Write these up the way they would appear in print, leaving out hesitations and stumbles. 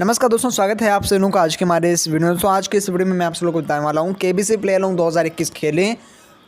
नमस्कार दोस्तों, स्वागत है आप सभी लोगों का आज के हमारे इस वीडियो में। दोस्तों आज के इस वीडियो में मैं आप सभी लोगों को बताने वाला हूँ केबीसी प्ले अलोंग 2021 खेलें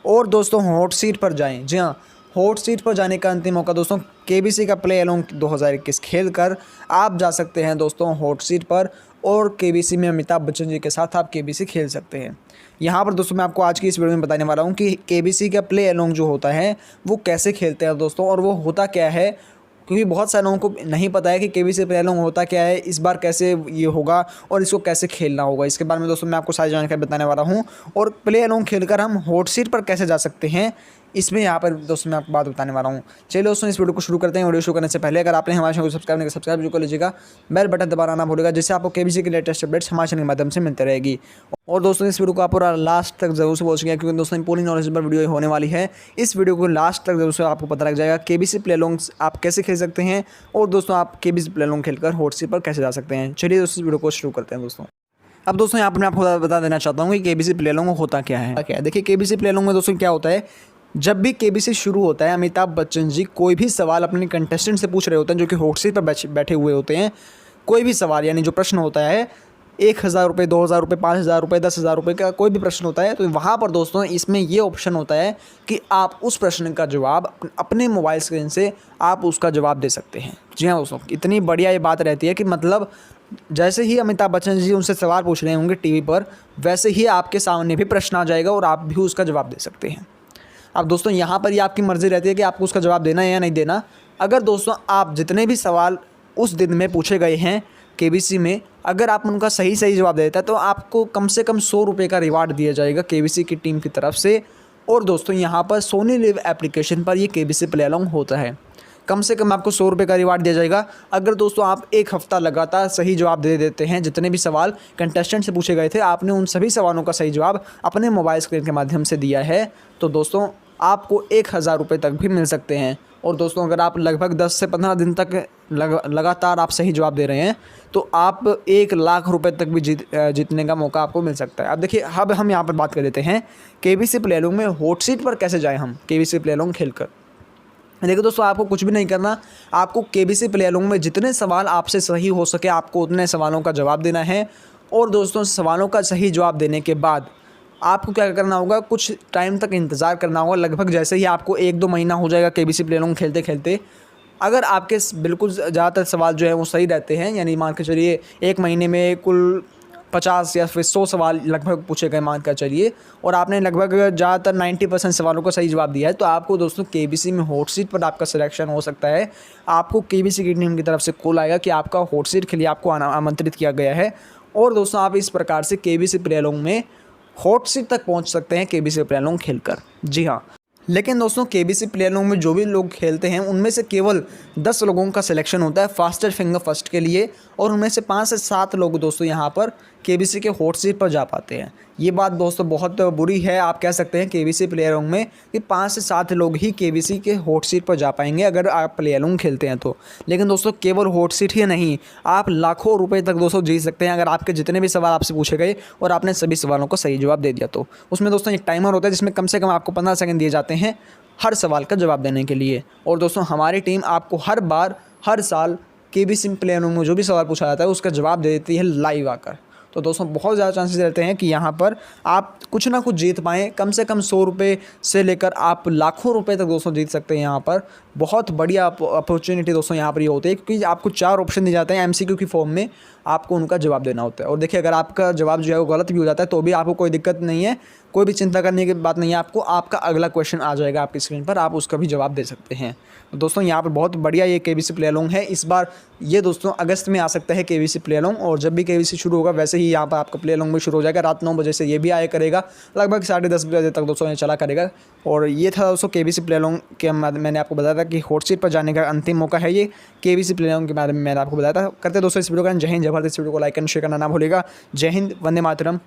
और दोस्तों हॉट सीट पर जाएं। जी हाँ, हॉट सीट पर जाने का अंतिम मौका दोस्तों। केबीसी का प्ले अलोंग 2021 खेल कर आप जा सकते हैं दोस्तों हॉट सीट पर, और केबीसी में अमिताभ बच्चन जी के साथ आप केबीसी खेल सकते हैं। यहाँ पर दोस्तों मैं आपको आज की इस वीडियो में बताने वाला हूँ कि केबीसी का प्ले अलोंग जो होता है वो कैसे खेलते हैं दोस्तों, और वो होता क्या है, क्योंकि बहुत सारे लोगों को नहीं पता है कि केबीसी प्ले अलोंग होता क्या है, इस बार कैसे ये होगा और इसको कैसे खेलना होगा। इसके बारे में दोस्तों मैं आपको सारी जानकारी बताने वाला हूँ, और प्ले अलोंग खेलकर हम हॉट सीट पर कैसे जा सकते हैं इसमें यहाँ पर दोस्तों मैं आपको बात बताने वाला हूँ। चलिए दोस्तों इस वीडियो को शुरू करते हैं। वीडियो शुरू करने से पहले अगर आपने हमारे चैनल को सब्सक्राइब नहीं किया, सब्सक्राइब जरूर कर लीजिएगा, बेल बटन दबाना ना भूलिएगा, जिससे आपको केबीसी के लेटेस्ट अपडेट्स हमारे चैनल के माध्यम से मिलते रहेगी। और दोस्तों इस वीडियो को आप पूरा लास्ट तक जरूर से पहुँचिएगा, क्योंकि दोस्तों पूरी नॉलेजेबल वीडियो होने वाली है। इस वीडियो को लास्ट तक जरूर से आपको पता लग जाएगा केबीसी प्ले अलोंग आप कैसे खेल सकते हैं, और दोस्तों आप केबीसी प्ले अलोंग खेलकर हॉट सीट पर कैसे जा सकते हैं। चलिए दोस्तों वीडियो को शुरू करते हैं दोस्तों। अब दोस्तों यहाँ पर मैं आपको बता देना चाहता हूँ कि केबीसी प्ले अलोंग होता क्या है। देखिए केबीसी प्ले अलोंग में दोस्तों क्या होता है, जब भी केबीसी शुरू होता है अमिताभ बच्चन जी कोई भी सवाल अपने कंटेस्टेंट से पूछ रहे होते हैं जो कि हॉट सीट पर बैठे हुए होते हैं। कोई भी सवाल यानी जो प्रश्न होता है 1000 रुपये, 2000 रुपये, 5000 रुपये, 10,000 रुपये का कोई भी प्रश्न होता है, तो वहाँ पर दोस्तों इसमें ये ऑप्शन होता है कि आप उस प्रश्न का जवाब अपने मोबाइल स्क्रीन से आप उसका जवाब दे सकते हैं। जी हाँ दोस्तों, इतनी बढ़िया ये बात रहती है कि मतलब जैसे ही अमिताभ बच्चन जी उनसे सवाल पूछ रहे होंगे टीवी पर, वैसे ही आपके सामने भी प्रश्न आ जाएगा और आप भी उसका जवाब दे सकते हैं। अब दोस्तों यहाँ पर ये आपकी मर्ज़ी रहती है कि आपको उसका जवाब देना है या नहीं देना। अगर दोस्तों आप जितने भी सवाल उस दिन में पूछे गए हैं केबीसी में, अगर आप उनका सही जवाब देता है तो आपको कम से कम 100 रुपये का रिवार्ड दिया जाएगा केबीसी की टीम की तरफ से। और दोस्तों यहाँ पर सोनी लिव एप्लीकेशन पर ये केबीसी प्ले अलोंग होता है। कम से कम आपको 100 रुपये का रिवार्ड दिया जाएगा अगर दोस्तों आप एक हफ़्ता लगातार सही जवाब दे देते हैं। जितने भी सवाल कंटेस्टेंट से पूछे गए थे, आपने उन सभी सवालों का सही जवाब अपने मोबाइल स्क्रीन के माध्यम से दिया है, तो दोस्तों आपको 1000 रुपये तक भी मिल सकते हैं। और दोस्तों अगर आप लगभग 10 से 15 दिन तक लगातार आप सही जवाब दे रहे हैं तो आप 1,00,000 रुपये तक भी जीतने का मौका आपको मिल सकता है। अब देखिए, अब हम यहाँ पर बात कर लेते हैं केबीसी प्ले अलोंग में हॉट सीट पर कैसे जाएँ हम केबीसी प्ले अलोंग खेलकर। देखिए दोस्तों, आपको कुछ भी नहीं करना, आपको केबीसी प्ले अलोंग में जितने सवाल आपसे सही हो सके आपको उतने सवालों का जवाब देना है। और दोस्तों सवालों का सही जवाब देने के बाद आपको क्या करना होगा, कुछ टाइम तक इंतज़ार करना होगा। लगभग जैसे ही आपको 1-2 महीना हो जाएगा केबीसी प्ले अलोंग खेलते खेलते, अगर आपके बिल्कुल ज़्यादातर सवाल जो है वो सही रहते हैं, यानी मान के चलिए 1 महीने में कुल 50 या फिर 100 सवाल लगभग पूछे गए मान कर चलिए, और आपने लगभग ज़्यादातर 90% सवालों का सही जवाब दिया है, तो आपको दोस्तों केबीसी में हॉट सीट पर आपका सिलेक्शन हो सकता है। आपको केबीसी की टीम की तरफ से कॉल आएगा कि आपका हॉट सीट के लिए आपको आमंत्रित किया गया है। और दोस्तों आप इस प्रकार से केबीसी प्ले अलोंग में हॉट सीट तक पहुंच सकते हैं केबीसी प्ले अलोंग खेलकर। जी हाँ, लेकिन दोस्तों केबीसी प्ले अलोंग में जो भी लोग खेलते हैं उनमें से केवल 10 लोगों का सिलेक्शन होता है फास्टर फिंगर फर्स्ट के लिए, और उनमें से 5 से 7 लोग दोस्तों यहाँ पर केबीसी के हॉट सीट पर जा पाते हैं। ये बात दोस्तों बहुत बुरी है, आप कह सकते हैं केबीसी प्ले अलोंग में कि 5 से 7 लोग ही केबीसी के हॉट सीट पर जा पाएंगे अगर आप प्ले अलोंग खेलते हैं तो। लेकिन दोस्तों केवल हॉट सीट ही नहीं, आप लाखों रुपए तक दोस्तों जीत सकते हैं अगर आपके जितने भी सवाल आपसे पूछे गए और आपने सभी सवालों का सही जवाब दे दिया तो। उसमें दोस्तों एक टाइमर होता है जिसमें कम से कम आपको 15 सेकंड दिए जाते हैं हर सवाल का जवाब देने के लिए। और दोस्तों हमारी टीम आपको हर बार हर साल केबीसी प्ले अलोंग में जो भी सवाल पूछा जाता है उसका जवाब दे देती है लाइव आकर। तो दोस्तों बहुत ज़्यादा चांसेस रहते हैं कि यहाँ पर आप कुछ ना कुछ जीत पाएँ। कम से कम 100 रुपये से लेकर आप लाखों रुपए तक दोस्तों जीत सकते हैं। यहाँ पर बहुत बढ़िया अपॉर्चुनिटी दोस्तों यहाँ पर ये होती है, क्योंकि आपको 4 ऑप्शन दिए जाते हैं एमसीक्यू की फॉर्म में, आपको उनका जवाब देना होता है। और देखिए अगर आपका जवाब जो है वो गलत भी हो जाता है तो भी आपको कोई दिक्कत नहीं है, कोई भी चिंता करने की बात नहीं है। आपको आपका अगला क्वेश्चन आ जाएगा आपकी स्क्रीन पर, आप उसका भी जवाब दे सकते हैं। तो दोस्तों यहाँ पर बहुत बढ़िया ये केबीसी प्ले अलोंग है। इस बार ये दोस्तों अगस्त में आ सकता है केबीसी प्ले अलोंग, और जब भी केबीसी शुरू होगा वैसे ही यहाँ पर आपका प्ले अलोंग भी शुरू हो जाएगा। रात 9 बजे से ये भी आया करेगा, लगभग 10:30 बजे तक दोस्तों ये चला करेगा। और ये था दोस्तों केबीसी प्ले अलोंग के मैंने आपको बताया था कि हॉट सीट पर जाने का अंतिम मौका है ये केबीसी प्ले अलोंग के बारे में मैंने आपको बताया था। करते दोस्तों इस वीडियो का जय हिंद, जय भारत। इस वीडियो को लाइक एंड शेयर करना ना भूलिएगा। जय हिंद, वंदे मातरम।